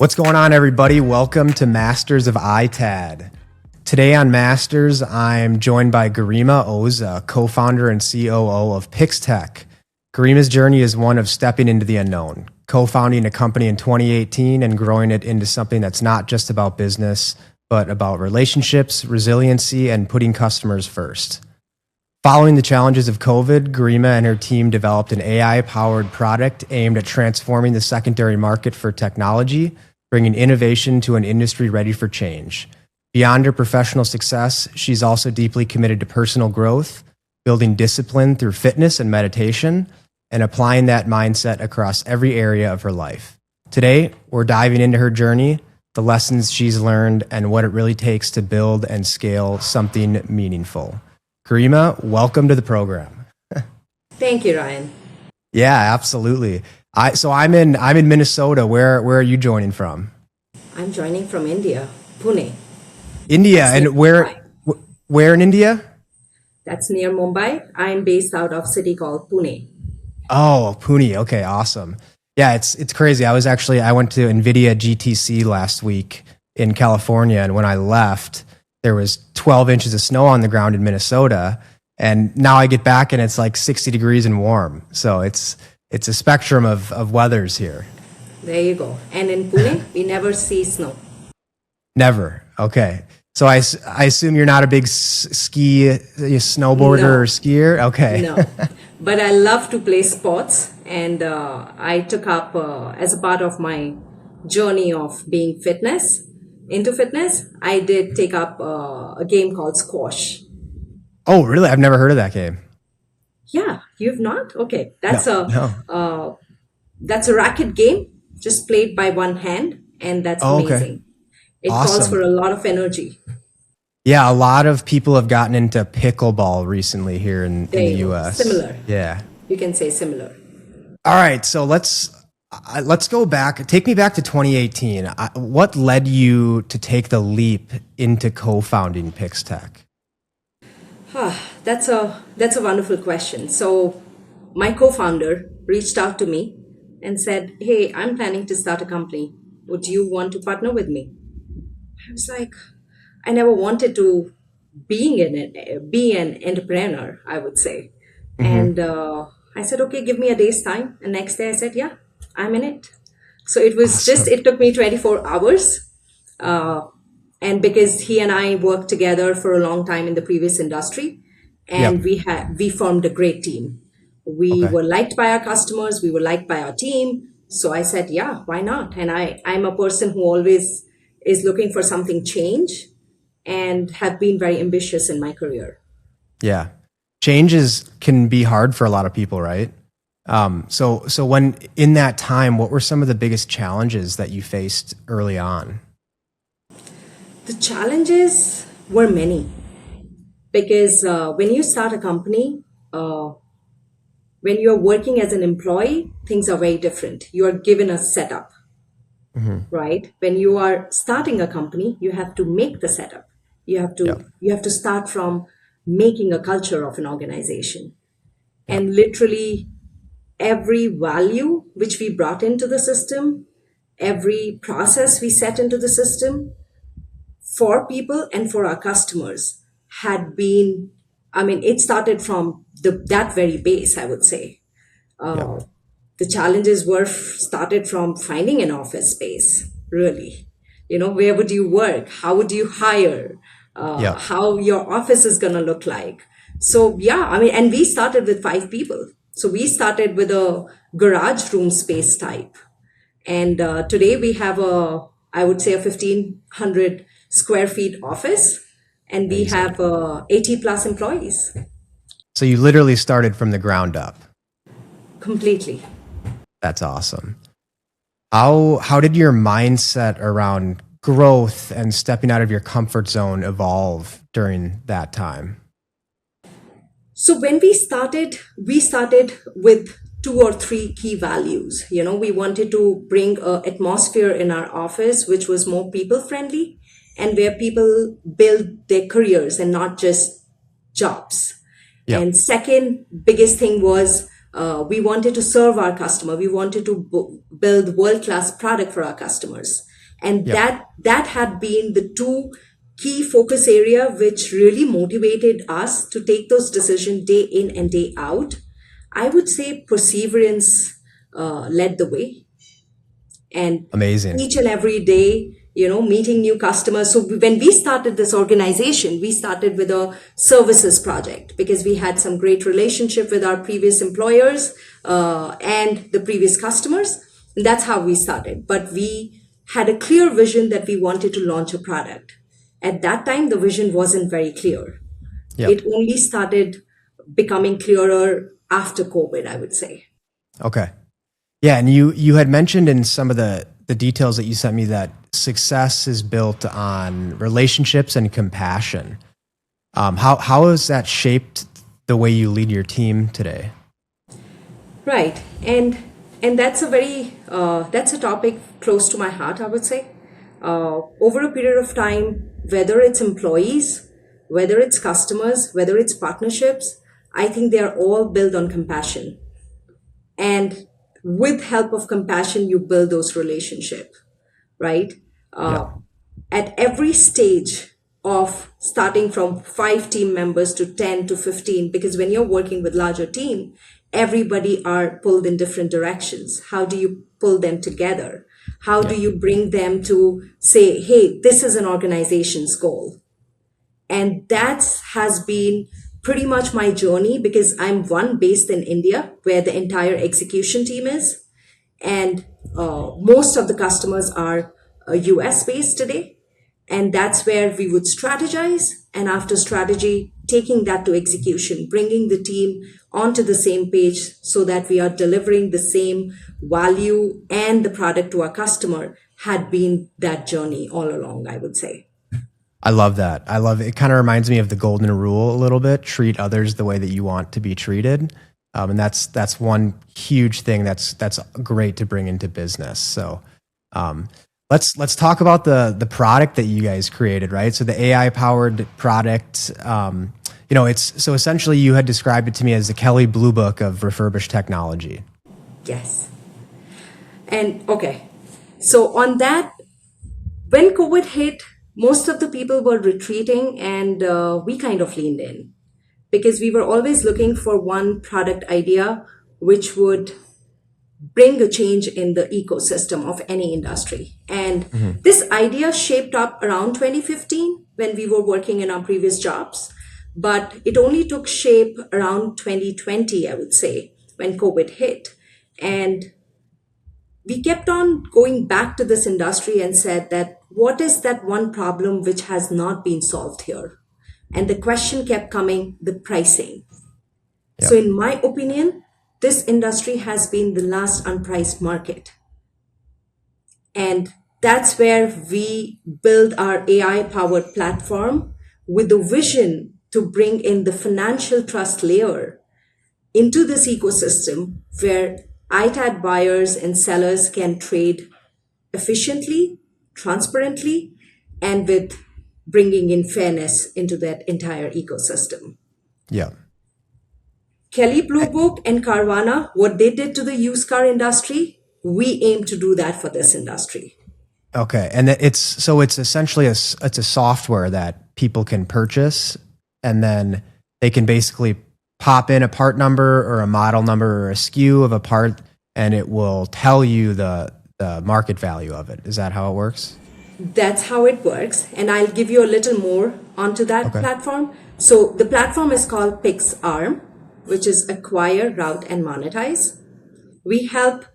What's going on, everybody? Welcome to Masters of ITAD. Today on Masters, I'm joined by Garima Oza, co-founder and COO of PixTech. Garima's journey is one of stepping into the unknown, co-founding a company in 2018 and growing it into something that's not just about business, but about relationships, resiliency, and putting customers first. Following the challenges of COVID, Garima and her team developed an AI-powered product aimed at transforming the secondary market for technology, bringing innovation to an industry ready for change. Beyond her professional success, she's also deeply committed to personal growth, building discipline through fitness and meditation, and applying that mindset across every area of her life. Today, we're diving into her journey, the lessons she's learned, and what it really takes to build and scale something meaningful. Garima, welcome to the program. Thank you, Ryan. Yeah, absolutely. I'm in Minnesota. Where are you joining from? I'm joining from India, Pune. India, That's and where in India? That's near Mumbai. I'm based out of a city called Pune. Oh, Pune. Okay, awesome. Yeah, it's crazy. I went to NVIDIA GTC last week in California, and when I left, there was 12 inches of snow on the ground in Minnesota, and now I get back and it's like 60 degrees and warm. So it's a spectrum of weathers here. There you go. And in Pune, we never see snow. Never. Okay. So I assume you're not a big snowboarder No. or skier? Okay. No. But I love to play sports, and I took up, as a part of my journey of being into fitness, I did take up a game called squash. Oh, really? I've never heard of that game. Yeah, you've not? Okay. That's No. that's a racket game, just played by one hand, and that's Oh, okay. amazing. It calls Awesome. for a lot of energy. Yeah, a lot of people have gotten into pickleball recently here in There the you go. US. Similar. Yeah. You can say similar. All right, so let's go back. Take me back to 2018. What led you to take the leap into co-founding PixTech? That's a wonderful question. So my co-founder reached out to me and said, "Hey, I'm planning to start a company. Would you want to partner with me?" I was like, I never wanted to be an entrepreneur, I would say. And I said, okay, give me a day's time. And next day I said, yeah, I'm in it. So it was it took me 24 hours. And because he and I worked together for a long time in the previous industry, and we formed a great team. We were liked by our customers. We were liked by our team. So I said, yeah, why not? And I'm a person who always is looking for something change and have been very ambitious in my career. Yeah. Changes can be hard for a lot of people, right? So when in that time, what were some of the biggest challenges that you faced early on? The challenges were many because when you start a company, when you're working as an employee, things are very different. You are given a setup, right? When you are starting a company, you have to make the setup. You have to start from making a culture of an organization. And literally every value which we brought into the system, every process we set into the system for people and for our customers had been, it started from that very base, I would say. The challenges were started from finding an office space, really. Where would you work? How would you hire? How your office is going to look like. So, and we started with 5 people. So we started with a garage room space type. And today we have I would say a 1,500 square feet office, and we have 80 plus employees. So you literally started from the ground up. Completely. That's awesome. How did your mindset around growth and stepping out of your comfort zone evolve during that time? So when we started with 2 or 3 key values. We wanted to bring an atmosphere in our office which was more people friendly and where people build their careers and not just jobs. Yep. And second biggest thing was we wanted to serve our customer. We wanted to build world-class product for our customers. And Yep. that had been the two key focus area which really motivated us to take those decisions day in and day out. I would say perseverance led the way, and Amazing. each and every day, meeting new customers. So when we started this organization, we started with a services project because we had some great relationship with our previous employers and the previous customers, and that's how we started. But we had a clear vision that we wanted to launch a product. At that time the vision wasn't very clear. Yep. It only started becoming clearer after COVID, I would say. Okay. Yeah, and you had mentioned in some of the details that you sent me that success is built on relationships and compassion. How has that shaped the way you lead your team today? Right, and that's a topic close to my heart, I would say. Over a period of time, whether it's employees, whether it's customers, whether it's partnerships, I think they are all built on compassion. And with help of compassion, you build those relationships, right? Yeah. At every stage of starting from 5 team members to 10 to 15, because when you're working with larger team, everybody are pulled in different directions. How do you pull them together? How do you bring them to say, hey, this is an organization's goal? And that has been pretty much my journey, because I'm based in India where the entire execution team is. And most of the customers are US based today. And that's where we would strategize. And after strategy, taking that to execution, bringing the team onto the same page so that we are delivering the same value and the product to our customer had been that journey all along, I would say. I love that. I love it. It kind of reminds me of the golden rule a little bit. Treat others the way that you want to be treated. And that's one huge thing that's great to bring into business. So let's talk about the product that you guys created, right? So the AI powered product, it's so essentially you had described it to me as the Kelly Blue Book of refurbished technology. Yes. And okay. So on that, when COVID hit, most of the people were retreating, and we kind of leaned in because we were always looking for one product idea which would bring a change in the ecosystem of any industry. And this idea shaped up around 2015 when we were working in our previous jobs, but it only took shape around 2020, I would say, when COVID hit. And we kept on going back to this industry and said that what is that one problem which has not been solved here? And the question kept coming, the pricing. Yep. So in my opinion, this industry has been the last unpriced market. And that's where we build our AI powered platform with the vision to bring in the financial trust layer into this ecosystem where ITAD buyers and sellers can trade efficiently, transparently, and with bringing in fairness into that entire ecosystem. Yeah. Kelly Blue Book and Carvana, what they did to the used car industry, we aim to do that for this industry. Okay, and it's essentially it's a software that people can purchase, and then they can basically pop in a part number or a model number or a SKU of a part, and it will tell you the market value of it. Is that how it works? That's how it works. And I'll give you a little more onto that platform. So the platform is called Pixarm, which is acquire, route, and monetize. We help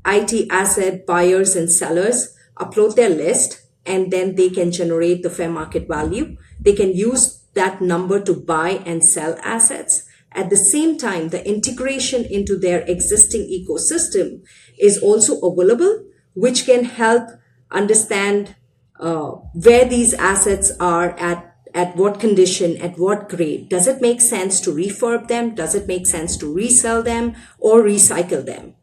IT asset buyers and sellers upload their list, and then they can generate the fair market value. They can use that number to buy and sell assets. At the same time, the integration into their existing ecosystem is also available, which can help understand where these assets are at what condition, at what grade. Does it make sense to refurb them? Does it make sense to resell them or recycle them?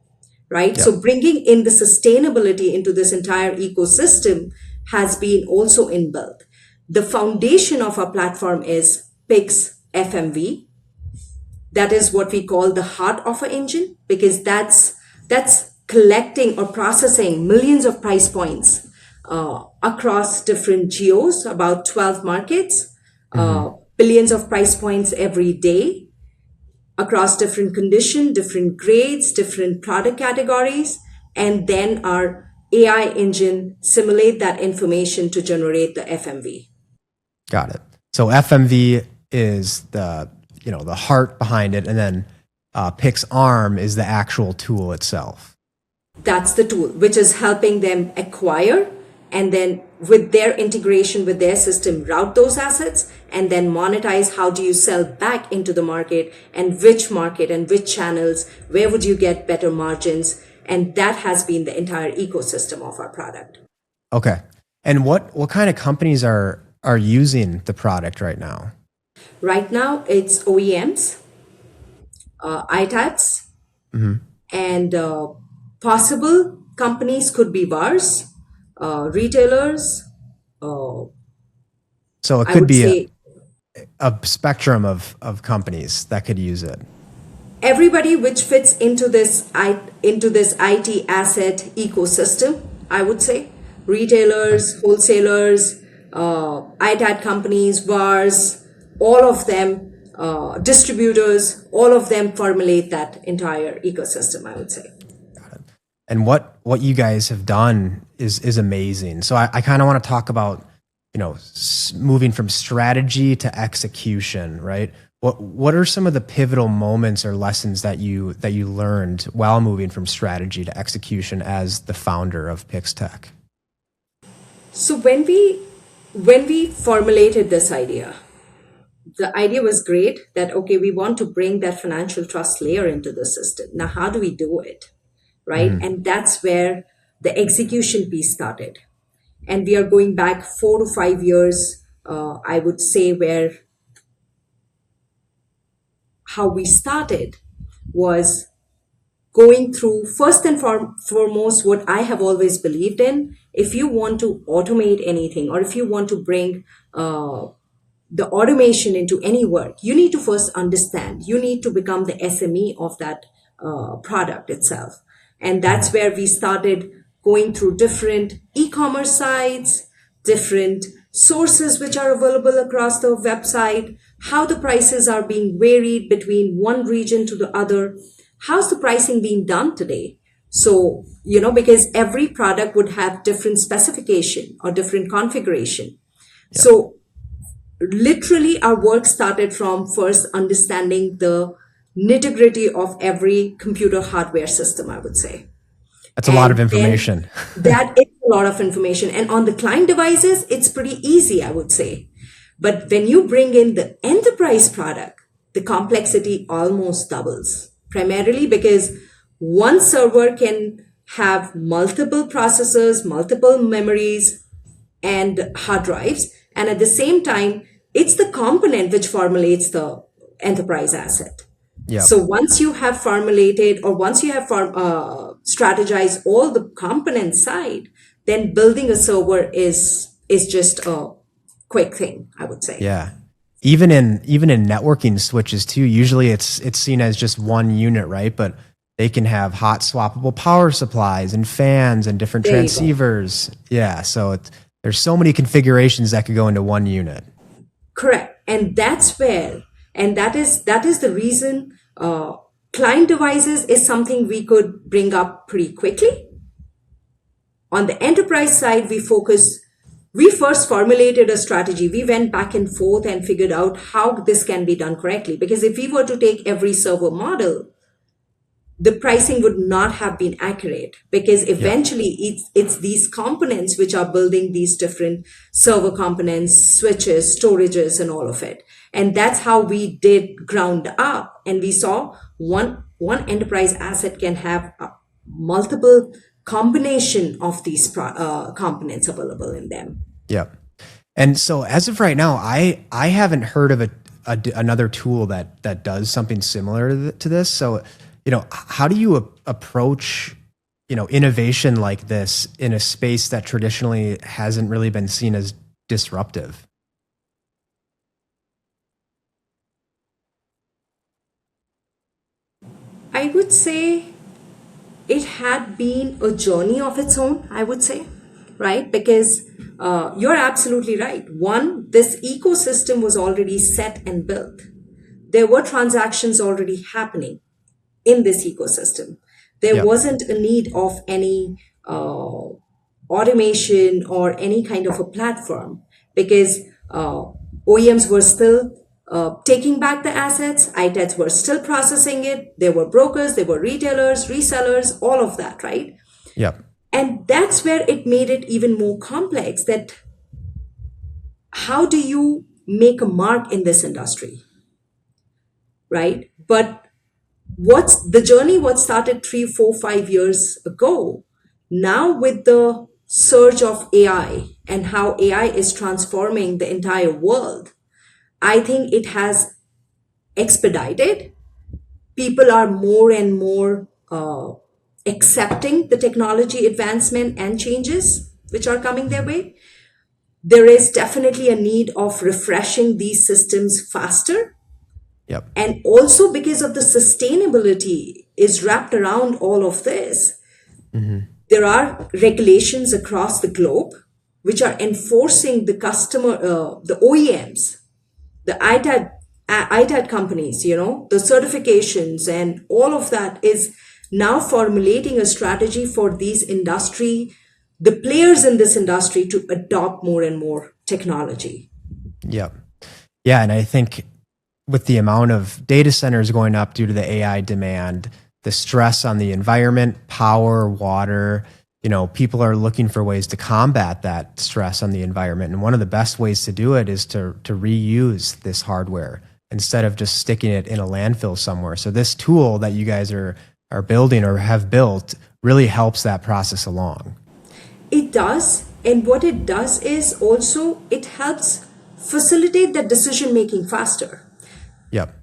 Right? Yeah. So bringing in the sustainability into this entire ecosystem has been also inbuilt. The foundation of our platform is Pix FMV. That is what we call the heart of our engine, because that's collecting or processing millions of price points across different geos, about 12 markets, billions of price points every day across different condition, different grades, different product categories, and then our AI engine simulate that information to generate the FMV. Got it. So FMV is the heart behind it, and then Pixarm is the actual tool itself. That's the tool which is helping them acquire, and then with their integration with their system, route those assets and then monetize. How do you sell back into the market, and which channels, where would you get better margins? And that has been the entire ecosystem of our product. Okay. And what kind of companies are using the product right now? Right now, it's OEMs, ITADs, and possible companies could be VARs, retailers. So it I could would be say a spectrum of companies that could use it. everybody which fits into this IT asset ecosystem. I would say retailers, wholesalers, ITAD companies, VARs, all of them, distributors, all of them formulate that entire ecosystem, I would say. And what you guys have done is amazing. So I kind of want to talk about, moving from strategy to execution, right? What are some of the pivotal moments or lessons that you learned while moving from strategy to execution as the founder of PixTech? So when we formulated this idea, the idea was great that, okay, we want to bring that financial trust layer into the system. Now, how do we do it? Right? And that's where the execution piece started. And we are going back 4 to 5 years, I would say, where how we started was going through first and foremost what I have always believed in. If you want to automate anything, or if you want to bring the automation into any work, you need to first understand, you need to become the SME of that product itself. And that's where we started going through different e-commerce sites, different sources which are available across the website, how the prices are being varied between one region to the other, how's the pricing being done today. So, because every product would have different specification or different configuration. Yeah. So literally our work started from first understanding the nitty-gritty of every computer hardware system, I would say. That's a lot of information. That is a lot of information. And on the client devices, it's pretty easy, I would say. But when you bring in the enterprise product, the complexity almost doubles, primarily because one server can have multiple processors, multiple memories, and hard drives. And at the same time, it's the component which formulates the enterprise asset. Yep. So once you have formulated, or once you have strategized all the component side, then building a server is just a quick thing, I would say. Yeah. Even in networking switches too, usually it's seen as just one unit, right? But they can have hot swappable power supplies and fans and different transceivers. Yeah. So there's so many configurations that could go into one unit. Correct. And that's where, and that is the reason client devices is something we could bring up pretty quickly. On the enterprise side, we first formulated a strategy. We went back and forth and figured out how this can be done correctly. Because if we were to take every server model, the pricing would not have been accurate, because eventually it's these components which are building these different server components, switches, storages, and all of it. And that's how we did ground up. And we saw one enterprise asset can have multiple combination of these components available in them. Yep. And so as of right now, I haven't heard of another tool that does something similar to this. So, how do you approach, innovation like this in a space that traditionally hasn't really been seen as disruptive? I would say it had been a journey of its own, I would say, right? Because you're absolutely right. One, this ecosystem was already set and built. There were transactions already happening in this ecosystem. There Yep. wasn't a need of any automation or any kind of a platform because OEMs were still taking back the assets, ITADs were still processing it, there were brokers, there were retailers, resellers, all of that, right? Yep. And that's where it made it even more complex that how do you make a mark in this industry, right? But what's the journey what started 3 4 5 years ago now with the surge of AI and how AI is transforming the entire world, I think it has expedited. People are more and more accepting the technology advancement and changes which are coming their way. There is definitely a need of refreshing these systems faster. Yep. And also because of the sustainability is wrapped around all of this, there are regulations across the globe which are enforcing the customer, the OEMs, the ITAD companies, the certifications and all of that is now formulating a strategy for these industry, the players in this industry to adopt more and more technology. Yep. Yeah. And I think with the amount of data centers going up due to the AI demand, the stress on the environment, power, water, people are looking for ways to combat that stress on the environment. And one of the best ways to do it is to reuse this hardware instead of just sticking it in a landfill somewhere. So this tool that you guys are building or have built really helps that process along. It does. And what it does is also it helps facilitate the decision making faster. Yep.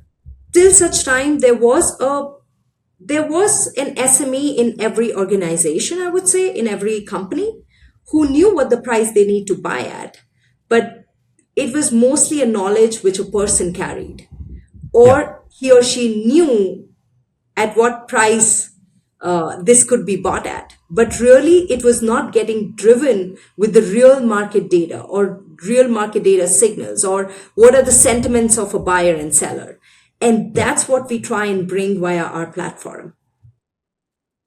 Till such time there was an SME in every organization, I would say, in every company, who knew what the price they need to buy at. But it was mostly a knowledge which a person carried, or he or she knew at what price this could be bought at. But really, it was not getting driven with the real market data or real market data signals or what are the sentiments of a buyer and seller. And that's what we try and bring via our platform.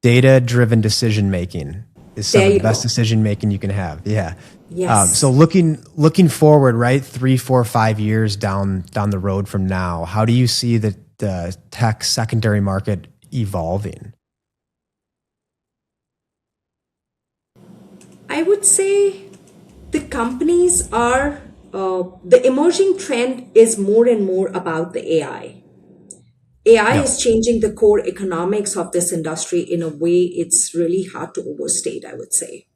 Data-driven decision making is some of the best decision making you can have. Yeah. Yes. So looking forward, right, 3, 4, 5 years down the road from now, how do you see the tech secondary market evolving? I would say the companies are, the emerging trend is more and more about the AI. AI is changing the core economics of this industry in a way it's really hard to overstate, I would say.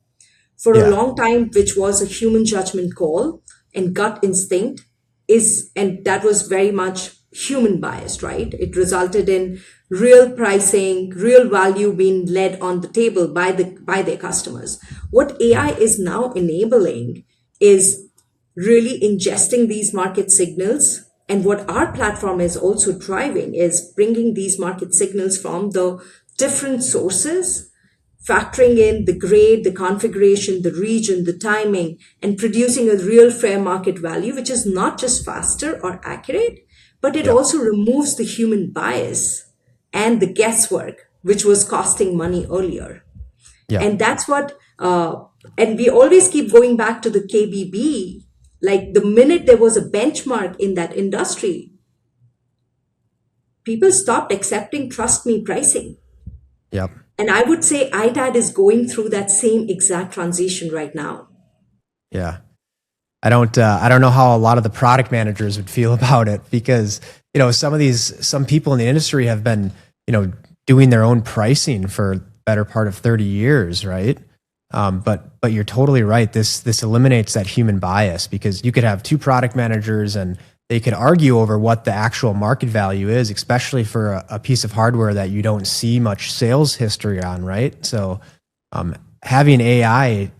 For a long time, which was a human judgment call and gut instinct and that was very much human biased, right? It resulted in real pricing, real value being led on the table by their customers. What AI is now enabling is really ingesting these market signals. And what our platform is also driving is bringing these market signals from the different sources, factoring in the grade, the configuration, the region, the timing, and producing a real fair market value, which is not just faster or accurate, but it also removes the human bias and the guesswork, which was costing money earlier. Yeah. And that's what, and we always keep going back to the KBB. Like the minute there was a benchmark in that industry, people stopped accepting trust me pricing. Yep. And I would say ITAD is going through that same exact transition right now. Yeah. I don't know how a lot of the product managers would feel about it because, some people in the industry have been, doing their own pricing for the better part of 30 years, right? But you're totally right. This eliminates that human bias because you could have two product managers and they could argue over what the actual market value is, especially for a piece of hardware that you don't see much sales history on, right? So having AI,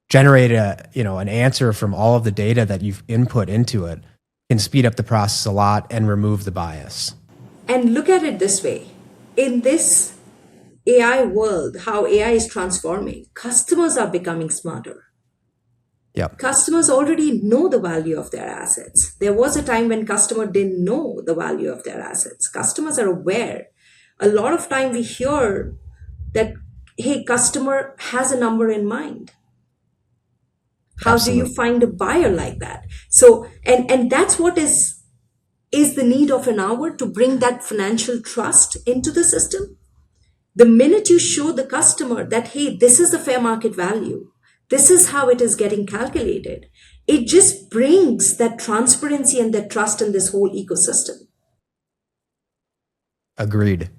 generate an answer from all of the data that you've input into it can speed up the process a lot and remove the bias. And look at it this way. In this AI world, how AI is transforming, customers are becoming smarter. Yep. Customers already know the value of their assets. There was a time when customer didn't know the value of their assets. Customers are aware. A lot of time we hear that, hey, customer has a number in mind. How do you Absolutely. find a buyer like that? So, and that's what is the need of an hour, to bring that financial trust into the system. The minute you show the customer that, hey, this is the fair market value, this is how it is getting calculated, it just brings that transparency and that trust in this whole ecosystem. Agreed.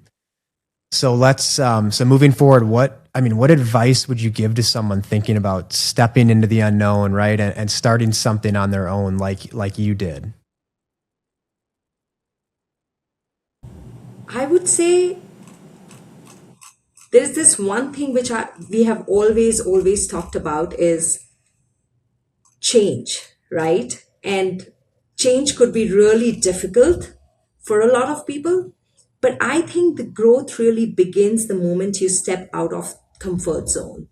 So so moving forward, what advice would you give to someone thinking about stepping into the unknown, right? And starting something on their own like you did? I would say there's this one thing which we have always talked about is change, right? And change could be really difficult for a lot of people, but I think the growth really begins the moment you step out of comfort zone.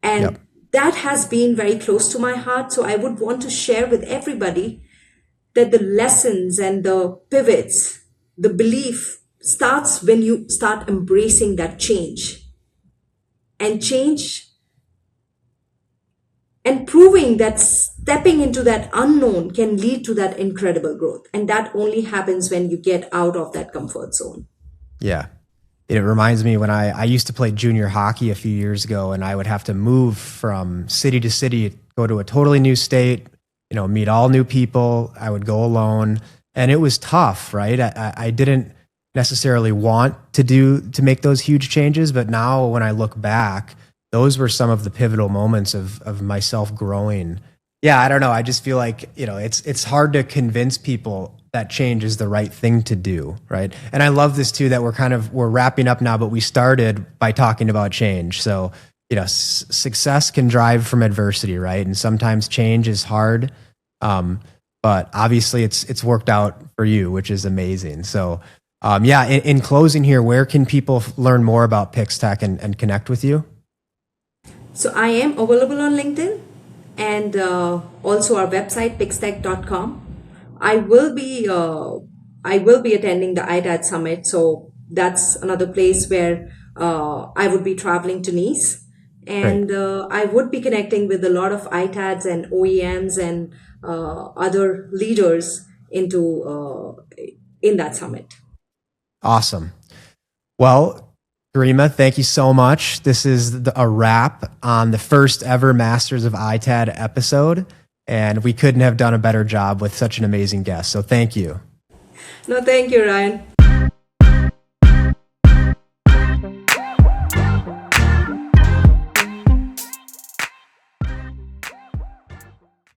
Yep. And that has been very close to my heart. So I would want to share with everybody that the lessons and the pivots, the belief starts when you start embracing that change. And change and proving that stepping into that unknown can lead to that incredible growth. And that only happens when you get out of that comfort zone. Yeah. It reminds me when I used to play junior hockey a few years ago, and I would have to move from city to city, go to a totally new state, meet all new people. I would go alone, and it was tough, right? I didn't necessarily want to make those huge changes, but now when I look back, those were some of the pivotal moments of myself growing. Yeah, I don't know. I just feel like, it's hard to convince people that change is the right thing to do, right? And I love this too, that we're wrapping up now, but we started by talking about change. So, success can drive from adversity, right? And sometimes change is hard. But obviously it's worked out for you, which is amazing. So, in closing here, where can people learn more about PixTech and connect with you? So I am available on LinkedIn and also our website pixtech.com. I will be attending the ITAD summit, so that's another place where I would be traveling to Nice, Great. and I would be connecting with a lot of ITADs and OEMs and other leaders in that summit. Awesome. Well, Garima, thank you so much. This is a wrap on the first ever Masters of ITAD episode, and we couldn't have done a better job with such an amazing guest. So thank you. No, thank you, Ryan.